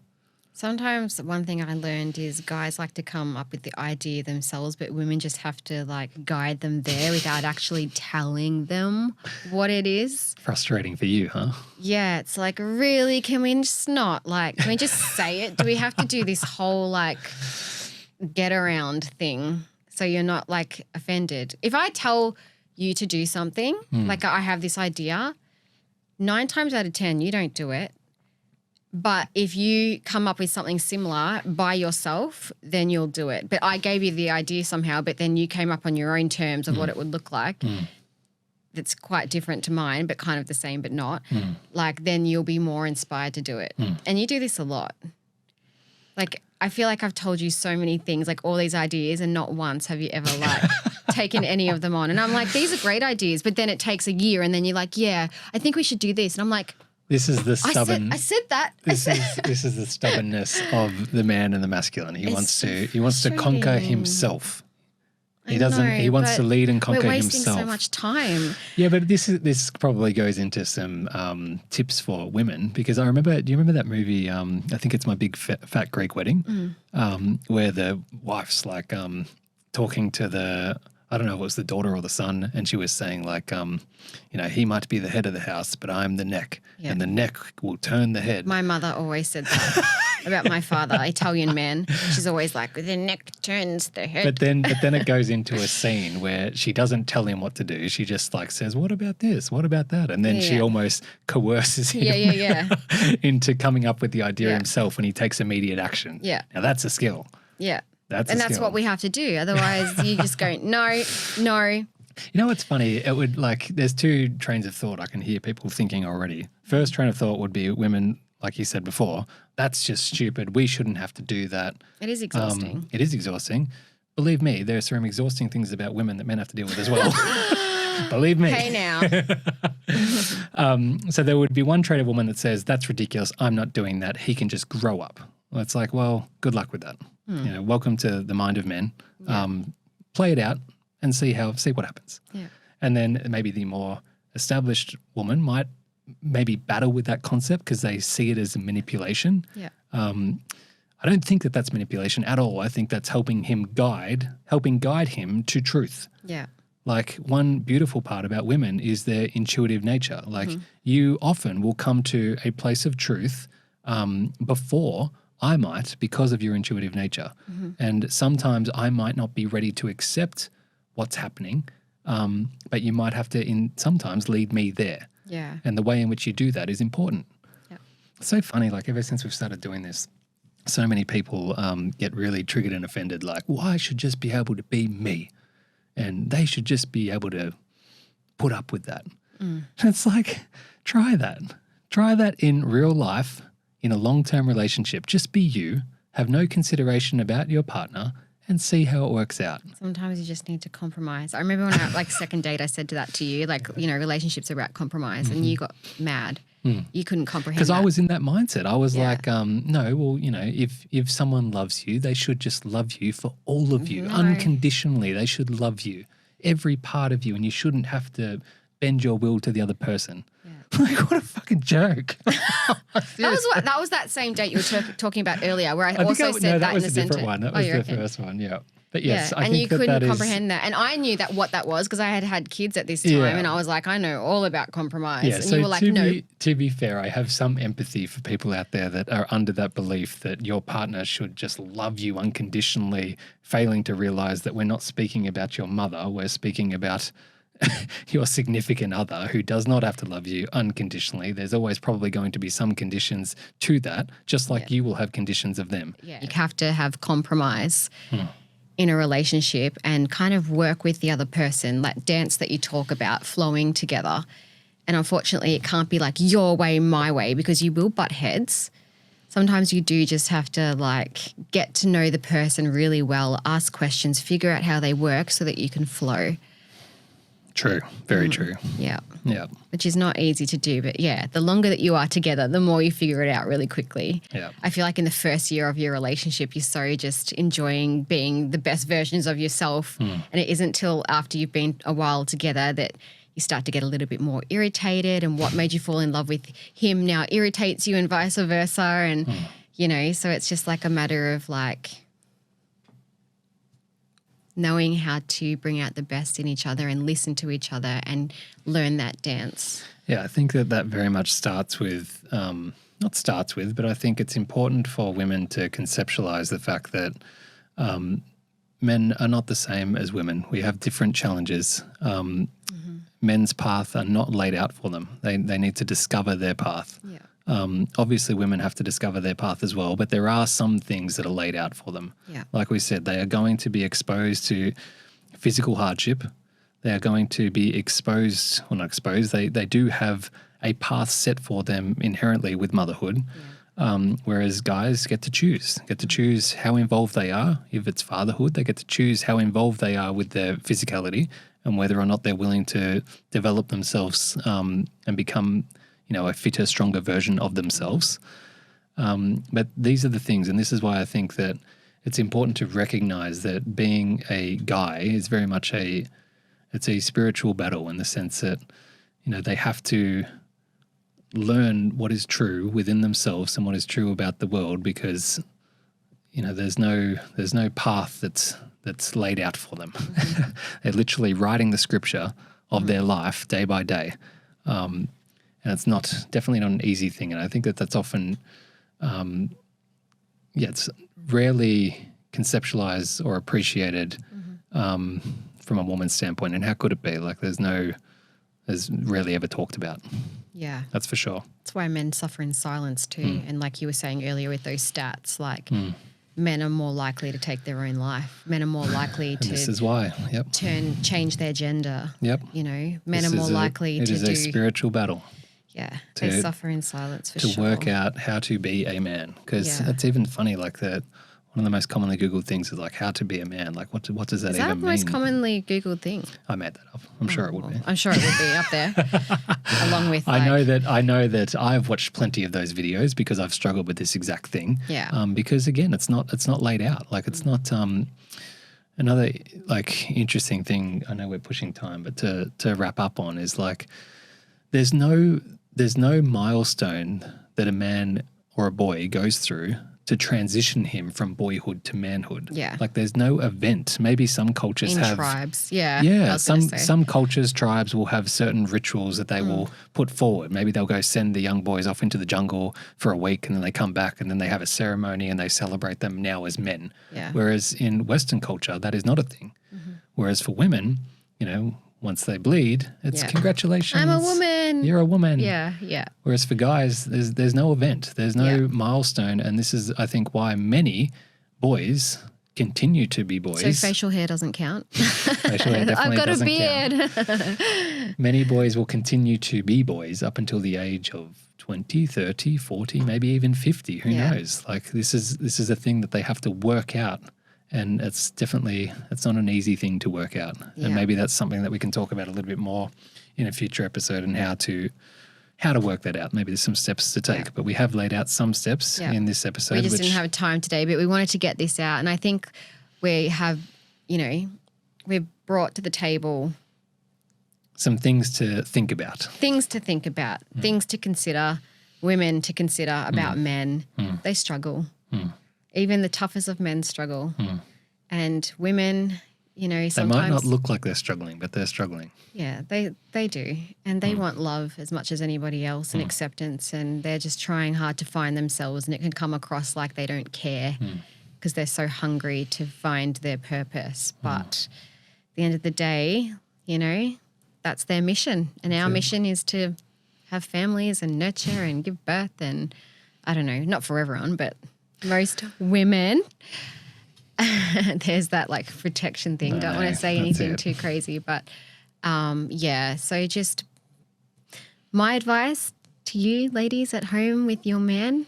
Sometimes one thing I learned is guys like to come up with the idea themselves, but women just have to guide them there without actually telling them what it is. Frustrating for you, huh? Yeah, it's really, can we just not? Can we just say it? Do we have to do this whole get around thing so you're not offended? If I tell you to do something, I have this idea, 9 times out of 10 you don't do it. But if you come up with something similar by yourself, then you'll do it. But I gave you the idea somehow, but then you came up on your own terms of what it would look like. That's quite different to mine, but kind of the same, but not. Then you'll be more inspired to do it. And you do this a lot. I feel like I've told you so many things, all these ideas, and not once have you ever taken any of them on. And I'm these are great ideas, but then it takes a year and then you're yeah, I think we should do this. And I'm this is the stubborn. I said that. This is the stubbornness of the man and the masculine. He wants to conquer himself. He doesn't. He wants to lead and conquer himself. We're wasting so much time. Yeah, but this probably goes into some tips for women, because I remember. Do you remember that movie? I think it's My Big Fat Greek Wedding, where the wife's talking to the. I don't know if it was the daughter or the son, and she was saying he might be the head of the house, but I'm the neck, and the neck will turn the head. My mother always said that about my father, Italian man. She's always the neck turns the head. But then it goes into a scene where she doesn't tell him what to do. She just says, "What about this? What about that?" And then she almost coerces him into coming up with the idea himself, when he takes immediate action. Yeah. Now that's a skill. Yeah. That's what we have to do. Otherwise, you just go, no. You know what's funny? It would there's two trains of thought I can hear people thinking already. First train of thought would be women, like you said before, that's just stupid. We shouldn't have to do that. It is exhausting. It is exhausting. Believe me, there are some exhausting things about women that men have to deal with as well. Believe me. Hey now. So there would be one trait of woman that says, that's ridiculous. I'm not doing that. He can just grow up. Well, it's like, well, good luck with that. Welcome to the mind of men. Yeah. Play it out and see what happens. Yeah. And then maybe the more established woman might maybe battle with that concept because they see it as a manipulation. Yeah. I don't think that that's manipulation at all. I think that's helping guide him to truth. Yeah. Like one beautiful part about women is their intuitive nature. Like you often will come to a place of truth before I might because of your intuitive nature. And sometimes I might not be ready to accept what's happening, but you might have to sometimes lead me there. Yeah. And the way in which you do that is important. Yeah. It's so funny, like ever since we've started doing this, so many people get really triggered and offended, like, well, I should just be able to be me and they should just be able to put up with that. And it's like, try that. Try that in real life, in a long-term relationship. Just be you, have no consideration about your partner and see how it works out. Sometimes you just need to compromise. I remember when I, second date, I said to that to you, relationships are about compromise and you got mad. You couldn't comprehend Because that. I was in that mindset. I was like, no, well, if someone loves you, they should just love you for all of you, unconditionally. They should love you, every part of you, and you shouldn't have to bend your will to the other person. Yeah. Like, what a fucking joke. that was that same date you were talking about earlier where I also said that in the sentence. One. That was the first one, yeah. But yes, I and think you couldn't comprehend that. And I knew what that was because I had kids at this time and I was like, I know all about compromise. Yeah, and so you were like, no. To be fair, I have some empathy for people out there that are under that belief that your partner should just love you unconditionally, failing to realize that we're not speaking about your mother, we're speaking about your significant other who does not have to love you unconditionally. There's always probably going to be some conditions to that, just like you will have conditions of them. Yeah. You have to have compromise in a relationship and kind of work with the other person, that dance that you talk about, flowing together. And unfortunately, it can't be like your way, my way, because you will butt heads. Sometimes you do just have to get to know the person really well, ask questions, figure out how they work so that you can flow. True. Very true. Yeah. Yeah. Which is not easy to do. But yeah, the longer that you are together, the more you figure it out really quickly. Yeah. I feel like in the first year of your relationship, you're so just enjoying being the best versions of yourself. And it isn't till after you've been a while together that you start to get a little bit more irritated and what made you fall in love with him now irritates you and vice versa. And, so it's just like a matter of knowing how to bring out the best in each other and listen to each other and learn that dance. Yeah, I think that very much starts with, but I think it's important for women to conceptualize the fact that men are not the same as women. We have different challenges. Men's path are not laid out for them. They need to discover their path. Yeah. Obviously, women have to discover their path as well, but there are some things that are laid out for them. Yeah. Like we said, they are going to be exposed to physical hardship. They are going to be they do have a path set for them inherently with motherhood, whereas guys get to choose how involved they are. If it's fatherhood, they get to choose how involved they are with their physicality and whether or not they're willing to develop themselves and become a fitter, stronger version of themselves. But these are the things, and this is why I think that it's important to recognize that being a guy is very much it's a spiritual battle in the sense that, they have to learn what is true within themselves and what is true about the world because, there's no path that's laid out for them. They're literally writing the scripture of their life day by day. And it's definitely not an easy thing. And I think that's often, it's rarely conceptualized or appreciated from a woman's standpoint. And how could it be? There's rarely ever talked about. Yeah. That's for sure. That's why men suffer in silence too. And like you were saying earlier with those stats, men are more likely to take their own life. Men are more likely to this is why. Yep. change their gender. Yep. You know, men are more likely to do. It is a spiritual battle. Yeah, they suffer in silence for sure. To work out how to be a man, because it's even funny. Like that, one of the most commonly Googled things is like how to be a man. Like what does that even mean? Is that the most commonly Googled thing? I made that up. I'm sure it would be. I'm sure it would be up there, along with. I know that I've watched plenty of those videos because I've struggled with this exact thing. Yeah. Because again, it's not laid out. Like it's not. Another like interesting thing. I know we're pushing time, but to wrap up on is like there's no milestone that a man or a boy goes through to transition him from boyhood to manhood. Yeah. Like there's no event. Maybe some cultures have tribes. Yeah. Yeah. Some cultures, tribes will have certain rituals that they will put forward. Maybe they'll go send the young boys off into the jungle for a week and then they come back and then they have a ceremony and they celebrate them now as men. Yeah. Whereas in Western culture, that is not a thing. Whereas for women, you know, once they bleed, it's congratulations. I'm a woman. You're a woman. Yeah, yeah. Whereas for guys, there's no event. There's no milestone. And this is, I think, why many boys continue to be boys. So facial hair doesn't count? Facial hair definitely doesn't count. I've got a beard. Many boys will continue to be boys up until the age of 20, 30, 40, maybe even 50. Who knows? Like this is a thing that they have to work out. And it's not an easy thing to work out. Yeah. And maybe that's something that we can talk about a little bit more in a future episode and how to work that out. Maybe there's some steps to take, but we have laid out some steps in this episode. We just didn't have time today, but we wanted to get this out. And I think we have, we've brought to the table some things to think about. Things to consider, women to consider about men. They struggle. Even the toughest of men struggle. And women, sometimes. They might not look like they're struggling, but they're struggling. Yeah, they do. And they want love as much as anybody else and acceptance. And they're just trying hard to find themselves. And it can come across like they don't care because they're so hungry to find their purpose. But at the end of the day, that's their mission. And our mission is to have families and nurture and give birth. And I don't know, not for everyone, but most women, there's that like protection thing. Don't want to say anything too crazy, but so just my advice to you ladies at home with your man,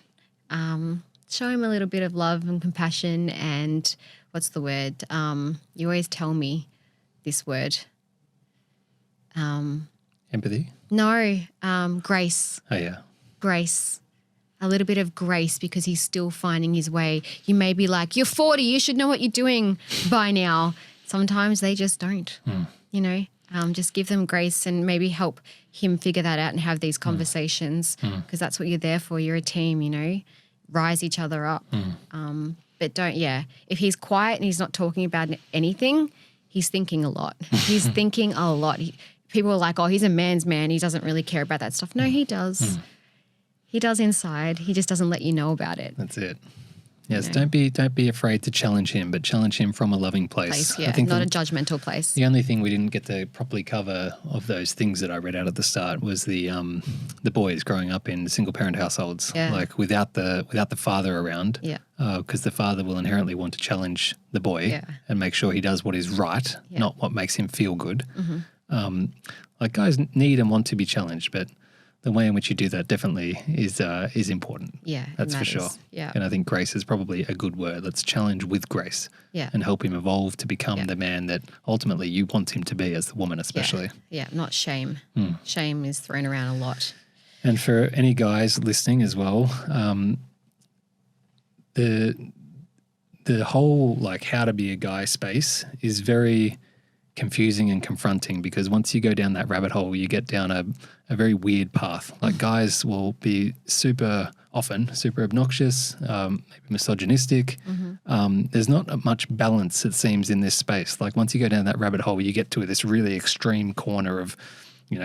show him a little bit of love and compassion and what's the word? You always tell me this word. Empathy? No, grace. Oh, yeah. Grace. A little bit of grace because he's still finding his way. You may be like, you're 40, you should know what you're doing by now. Sometimes they just don't, just give them grace and maybe help him figure that out and have these conversations because that's what you're there for. You're a team, rise each other up. But if he's quiet and he's not talking about anything, he's thinking a lot. He's thinking a lot. People are like, oh, he's a man's man. He doesn't really care about that stuff. No, he does. He does inside. He just doesn't let you know about it. That's it. Yes, don't be afraid to challenge him, but challenge him from a loving place. I think not a judgmental place. The only thing we didn't get to properly cover of those things that I read out at the start was the boys growing up in single parent households, like without the father around. Yeah. Because the father will inherently want to challenge the boy and make sure he does what is right, not what makes him feel good. Like guys need and want to be challenged, but the way in which you do that definitely is important. Yeah, that's for sure. Yeah, and I think grace is probably a good word. Let's challenge with grace. Yeah, and help him evolve to become the man that ultimately you want him to be as the woman, especially. Yeah, not shame. Shame is thrown around a lot. And for any guys listening as well, the whole like how to be a guy space is very confusing and confronting because once you go down that rabbit hole, you get down a very weird path. Like guys will be super obnoxious, maybe misogynistic. There's not much balance, it seems, in this space. Like once you go down that rabbit hole, you get to this really extreme corner of,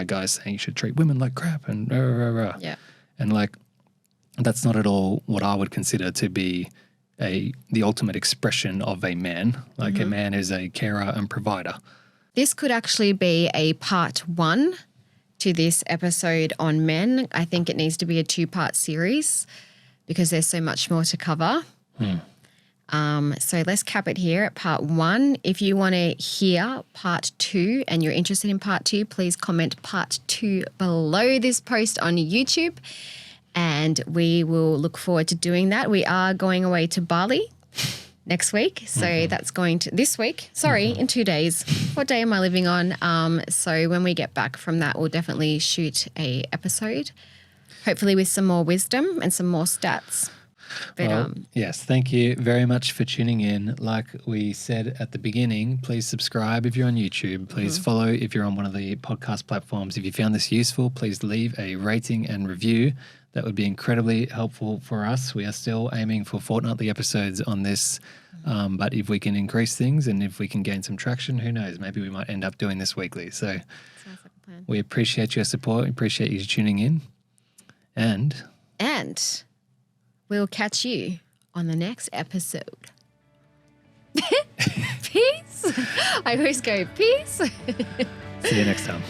guys saying you should treat women like crap and Yeah. And like that's not at all what I would consider to be the ultimate expression of a man. Like a man is a carer and provider. This could actually be a part 1 to this episode on men. I think it needs to be a 2-part series because there's so much more to cover. So let's cap it here at part 1. If you want to hear part 2 and you're interested in part 2, please comment part 2 below this post on YouTube. And we will look forward to doing that. We are going away to Bali next week. So that's going to this week. Sorry, in 2 days. What day am I living on? So when we get back from that, we'll definitely shoot a episode, hopefully with some more wisdom and some more stats. But, well, yes, thank you very much for tuning in. Like we said at the beginning, please subscribe if you're on YouTube. Please follow if you're on one of the podcast platforms. If you found this useful, please leave a rating and review. That would be incredibly helpful for us. We are still aiming for fortnightly episodes on this, but if we can increase things and if we can gain some traction, who knows? Maybe we might end up doing this weekly. So sounds like a plan. We appreciate your support. We appreciate you tuning in. And we'll catch you on the next episode. Peace. I always go, peace. see you next time.